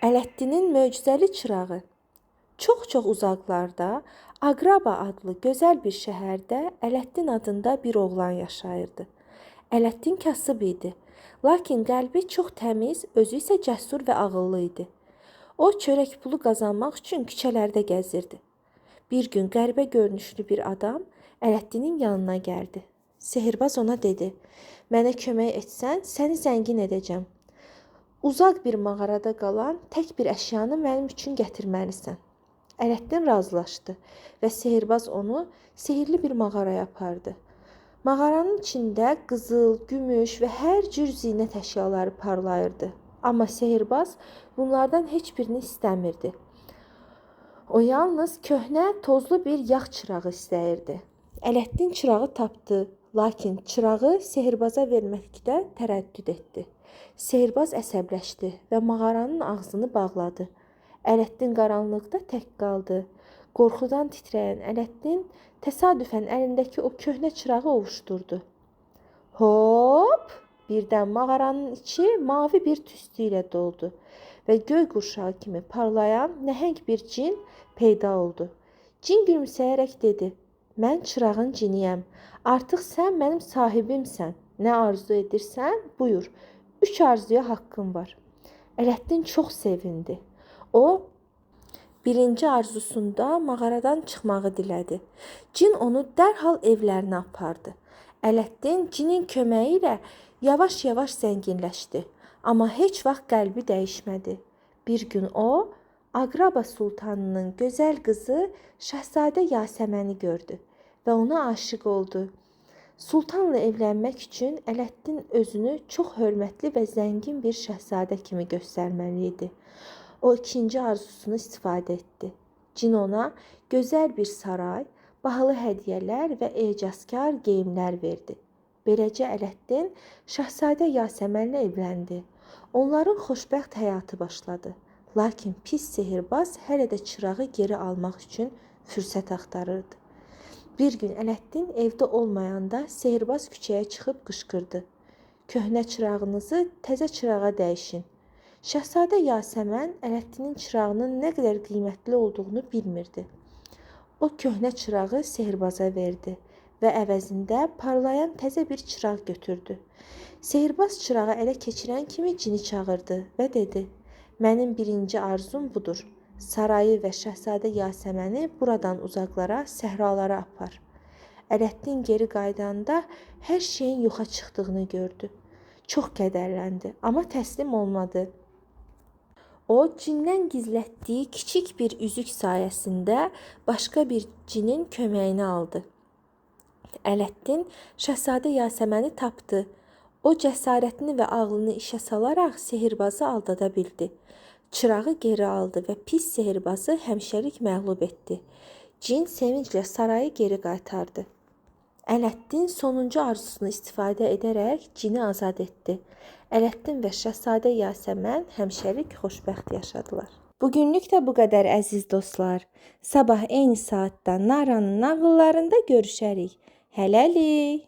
Ələddinin möcüzəli çırağı. Çox-çox uzaqlarda, Aqraba adlı gözəl bir şəhərdə Ələddin adında bir oğlan yaşayırdı. Ələddin kasıb idi, lakin qəlbi çox təmiz, özü isə cəsur və ağıllı idi. O, çörək pulu qazanmaq üçün küçələrdə gəzirdi. Bir gün qəribə görünüşlü bir adam Ələddinin yanına gəldi. Sehirbaz ona dedi: "Mənə kömək etsən, səni zəngin edəcəm. Uzaq bir mağarada qalan tək bir əşyanı mənim üçün gətirməlisən." Ələddin razılaşdı və sehirbaz onu sehirli bir mağaraya apardı. Mağaranın içində qızıl, gümüş və hər cür zinət əşyaları parlayırdı. Amma sehirbaz bunlardan heç birini istəmirdi. O yalnız köhnə, tozlu bir yağ çırağı istəyirdi. Ələddin çırağı tapdı, lakin çırağı sehirbaza verməkdə tərəddüd etdi. Sehirbaz əsəbləşdi və mağaranın ağzını bağladı. Ələddin qaranlıqda tək qaldı. Qorxudan titrəyən Ələddin təsadüfən əlindəki o köhnə çırağı ovuşdurdu. Hop! Birdən mağaranın içi mavi bir tüstü ilə doldu və göy qurşağı kimi parlayan nəhəng bir cin peyda oldu. Cin gülümsəyərək dedi: "Mən çırağın ciniyəm. Artıq sən mənim sahibimsən. Nə arzu edirsən, buyur. 3 arzuya haqqın var." Ələddin çox sevindi. O, birinci arzusunda mağaradan çıxmağı dilədi. Cin onu dərhal evlərinə apardı. Ələddin cinin köməyi ilə yavaş-yavaş zənginləşdi. Amma heç vaxt qəlbi dəyişmədi. Bir gün o, Aqraba Sultanının gözəl qızı Şahzadə Yasəməni gördü və ona aşiq oldu. Sultanla evlənmək üçün Ələddin özünü çox hörmətli və zəngin bir şahzadə kimi göstərməli idi. O ikinci arzusunu istifadə etdi. Cin ona gözəl bir saray, bahalı hədiyyələr və ecazkar geyimlər verdi. Beləcə Ələddin Şahzadə Yasəmənlə evləndi. Onların xoşbəxt həyatı başladı. Lakin pis sehirbaz hələ də çırağı geri almaq üçün fürsət axtarırdı. Bir gün Ələddin evdə olmayanda sehirbaz küçəyə çıxıb qışqırdı: "Köhnə çırağınızı təzə çırağa dəyişin." Şahzadə Yasəmən Ələddinin çırağının nə qədər qiymətli olduğunu bilmirdi. O köhnə çırağı sehirbaza verdi və əvəzində parlayan təzə bir çıraq götürdü. Sehirbaz çırağı ələ keçirən kimi cini çağırdı və dedi: "Mənim birinci arzum budur. Sarayı və Şahzadə Yasəməni buradan uzaqlara, səhralara apar." Ələddin geri qaydanda hər şeyin yoxa çıxdığını gördü. Çox kədərləndi, amma təslim olmadı. O, cindən gizlətdiyi kiçik bir üzük sayəsində başqa bir cinin köməyini aldı. Ələddin Şahzadə Yasəməni tapdı. O, cəsarətini və ağlını işə salaraq sehirbazı aldada bildi. Çırağı geri aldı və pis sehirbazı həmişəlik məğlub etdi. Cin sevinclə sarayı geri qaytardı. Ələddin sonuncu arzusunu istifadə edərək cini azad etdi. Ələddin və Şahzadə Yasəmən həmişəlik xoşbəxt yaşadılar. Bugünlük də bu qədər əziz dostlar. Sabah eyni saatda Naranın nağıllarında görüşərik. Hələlik.